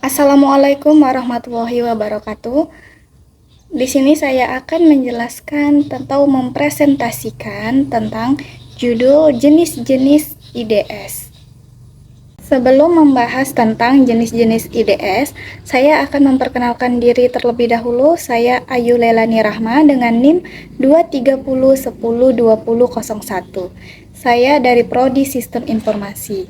Assalamualaikum warahmatullahi wabarakatuh. Di sini saya akan menjelaskan atau mempresentasikan tentang judul jenis-jenis IDS. Sebelum membahas tentang jenis-jenis IDS, saya akan memperkenalkan diri terlebih dahulu. Saya Ayu Leilani Rahma dengan NIM 230102001. Saya dari Prodi Sistem Informasi.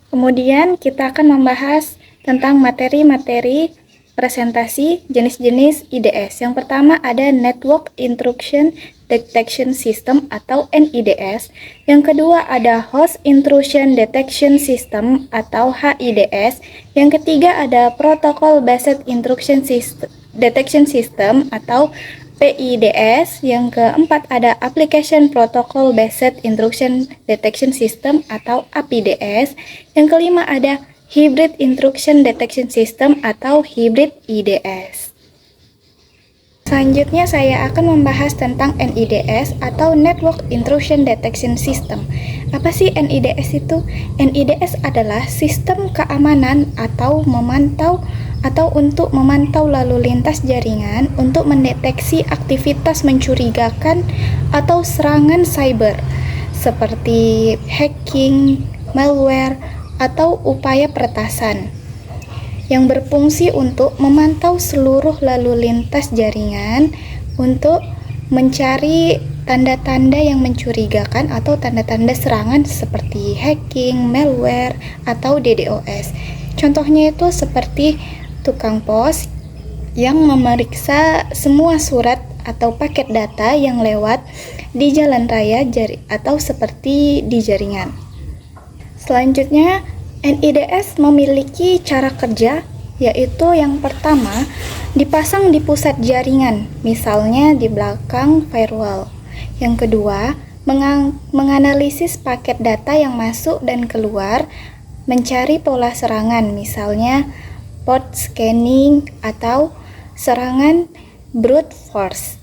Kemudian kita akan membahas tentang materi-materi presentasi jenis-jenis IDS. Yang pertama ada Network Intrusion Detection System atau NIDS. Yang kedua ada Host Intrusion Detection System atau HIDS. Yang ketiga ada Protocol Based Intrusion Detection System atau PIDS. Yang keempat ada Application Protocol Based Intrusion Detection System atau APDS. Yang kelima ada Hybrid Intrusion Detection System atau Hybrid IDS. Selanjutnya saya akan membahas tentang NIDS atau Network Intrusion Detection System. Apa sih NIDS itu? NIDS adalah sistem keamanan atau untuk memantau lalu lintas jaringan untuk mendeteksi aktivitas mencurigakan atau serangan cyber seperti hacking, malware, atau upaya peretasan yang berfungsi untuk memantau seluruh lalu lintas jaringan untuk mencari tanda-tanda yang mencurigakan atau tanda-tanda serangan seperti hacking, malware, atau DDoS. Contohnya itu seperti tukang pos yang memeriksa semua surat atau paket data yang lewat di jalan raya atau seperti di jaringan. Selanjutnya, NIDS memiliki cara kerja, yaitu yang pertama, dipasang di pusat jaringan, misalnya di belakang firewall. Yang kedua, menganalisis paket data yang masuk dan keluar, mencari pola serangan, misalnya port scanning atau serangan brute force.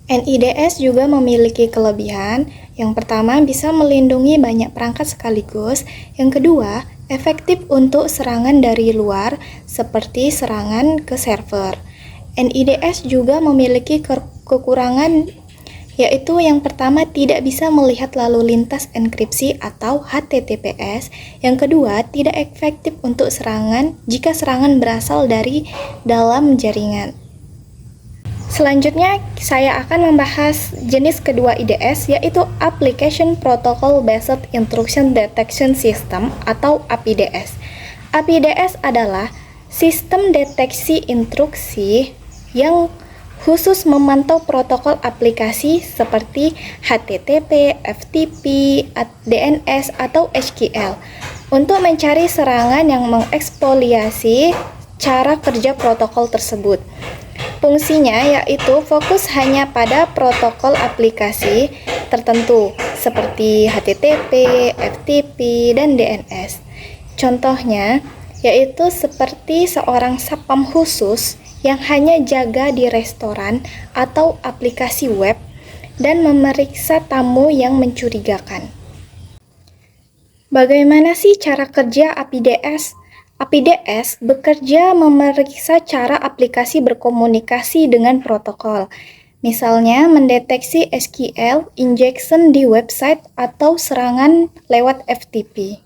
NIDS juga memiliki kelebihan. Yang pertama, bisa melindungi banyak perangkat sekaligus. Yang kedua, efektif untuk serangan dari luar seperti serangan ke server. NIDS juga memiliki kekurangan, yaitu yang pertama tidak bisa melihat lalu lintas enkripsi atau HTTPS. Yang kedua, tidak efektif untuk serangan jika serangan berasal dari dalam jaringan. Selanjutnya, saya akan membahas jenis kedua IDS, yaitu Application Protocol Based Intrusion Detection System atau APDS. APDS adalah sistem deteksi intruksi yang khusus memantau protokol aplikasi seperti HTTP, FTP, DNS, atau SQL untuk mencari serangan yang mengekspoliasi cara kerja protokol tersebut. Fungsinya yaitu fokus hanya pada protokol aplikasi tertentu seperti HTTP, FTP, dan DNS. Contohnya yaitu seperti seorang satpam khusus yang hanya jaga di restoran atau aplikasi web dan memeriksa tamu yang mencurigakan. Bagaimana sih cara kerja APDS? APDS bekerja memeriksa cara aplikasi berkomunikasi dengan protokol. Misalnya, mendeteksi SQL injection di website atau serangan lewat FTP.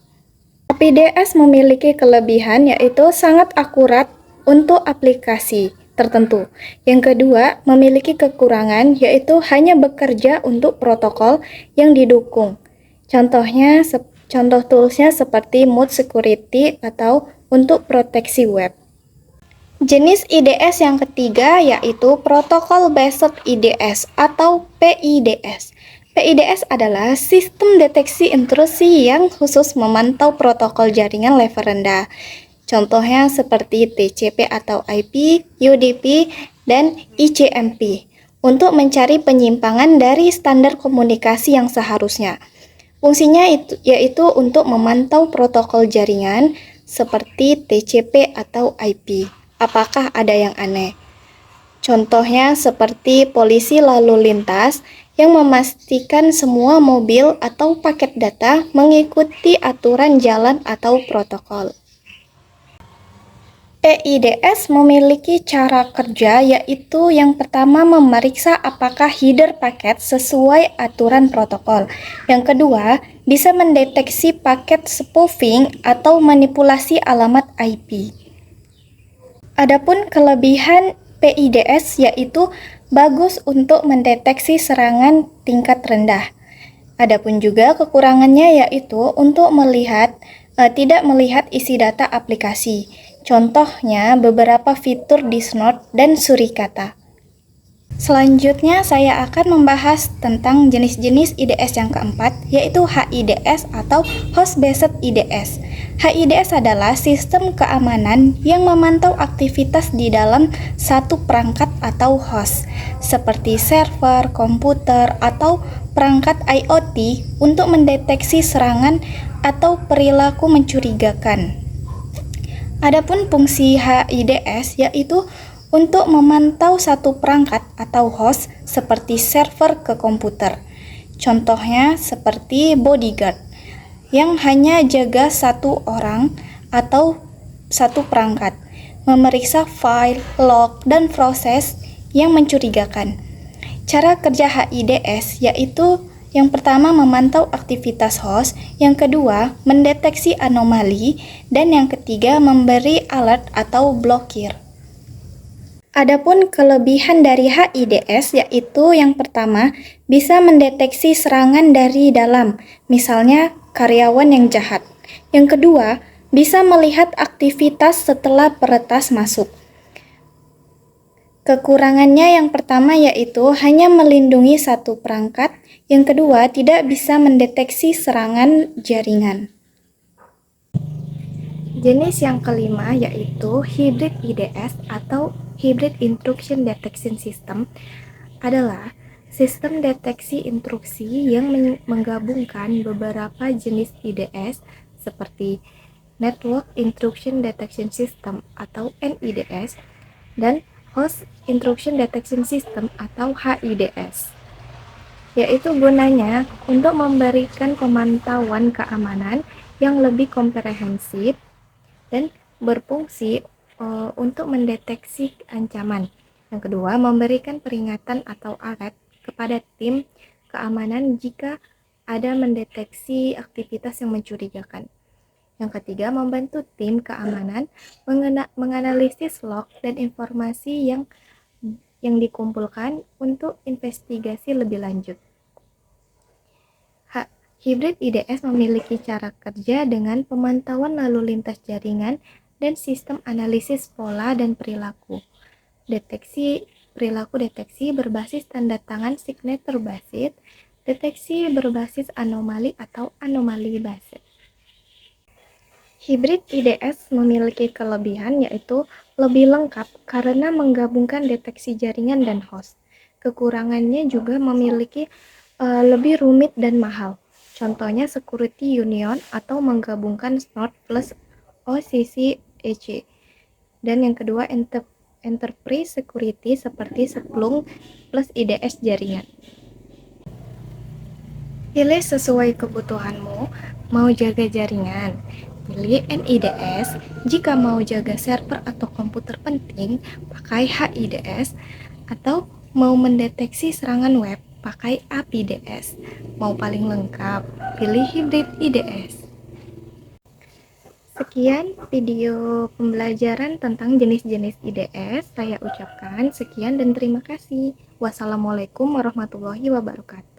APDS memiliki kelebihan yaitu sangat akurat untuk aplikasi tertentu. Yang kedua, memiliki kekurangan yaitu hanya bekerja untuk protokol yang didukung. Contoh toolsnya seperti Mood Security atau untuk proteksi web. Jenis IDS yang ketiga yaitu Protocol Based IDS atau PIDS. PIDS adalah sistem deteksi intrusi yang khusus memantau protokol jaringan level rendah. Contohnya seperti TCP atau IP, UDP, dan ICMP untuk mencari penyimpangan dari standar komunikasi yang seharusnya. Fungsinya yaitu untuk memantau protokol jaringan seperti TCP atau IP. Apakah ada yang aneh? Contohnya seperti polisi lalu lintas yang memastikan semua mobil atau paket data mengikuti aturan jalan atau protokol. EIDS memiliki cara kerja yaitu yang pertama memeriksa apakah header paket sesuai aturan protokol. Yang kedua, bisa mendeteksi paket spoofing atau manipulasi alamat IP. Adapun kelebihan PIDS yaitu bagus untuk mendeteksi serangan tingkat rendah. Adapun juga kekurangannya yaitu untuk tidak melihat isi data aplikasi. Contohnya beberapa fitur di Snort dan Suricata. Selanjutnya saya akan membahas tentang jenis-jenis IDS yang keempat, yaitu HIDS atau Host Based IDS. HIDS adalah sistem keamanan yang memantau aktivitas di dalam satu perangkat atau host, seperti server, komputer, atau perangkat IoT untuk mendeteksi serangan atau perilaku mencurigakan. Adapun fungsi HIDS yaitu untuk memantau satu perangkat atau host seperti server ke komputer. Contohnya seperti bodyguard yang hanya jaga satu orang atau satu perangkat, memeriksa file, log, dan proses yang mencurigakan. Cara kerja HIDS yaitu yang pertama memantau aktivitas host, yang kedua mendeteksi anomali, dan yang ketiga memberi alert atau blokir. Adapun kelebihan dari HIDS yaitu yang pertama bisa mendeteksi serangan dari dalam, misalnya karyawan yang jahat. Yang kedua, bisa melihat aktivitas setelah peretas masuk. Kekurangannya yang pertama yaitu hanya melindungi satu perangkat, yang kedua tidak bisa mendeteksi serangan jaringan. Jenis yang kelima yaitu Hybrid IDS atau Hybrid Intrusion Detection System adalah sistem deteksi intrusi yang menggabungkan beberapa jenis IDS seperti Network Intrusion Detection System atau NIDS dan Host Intrusion Detection System atau HIDS, yaitu gunanya untuk memberikan pemantauan keamanan yang lebih komprehensif dan berfungsi untuk mendeteksi ancaman. Yang kedua, memberikan peringatan atau alert kepada tim keamanan jika ada mendeteksi aktivitas yang mencurigakan. Yang ketiga, membantu tim keamanan menganalisis log dan informasi yang dikumpulkan untuk investigasi lebih lanjut. Hybrid IDS memiliki cara kerja dengan pemantauan lalu lintas jaringan dan sistem analisis pola dan perilaku. Perilaku deteksi berbasis tanda tangan signature based, deteksi berbasis anomali atau anomali based. Hybrid IDS memiliki kelebihan yaitu lebih lengkap karena menggabungkan deteksi jaringan dan host. Kekurangannya juga memiliki lebih rumit dan mahal. Contohnya Security Union atau menggabungkan Snort plus OCC/EC. Dan yang kedua Enterprise Security seperti Splunk plus IDS jaringan. Pilih sesuai kebutuhanmu, mau jaga jaringan, pilih NIDS. Jika mau jaga server atau komputer penting, pakai HIDS. Atau mau mendeteksi serangan web, pakai APDS. Mau paling lengkap, pilih Hybrid IDS. Sekian video pembelajaran tentang jenis-jenis IDS. Saya ucapkan sekian dan terima kasih. Wassalamualaikum warahmatullahi wabarakatuh.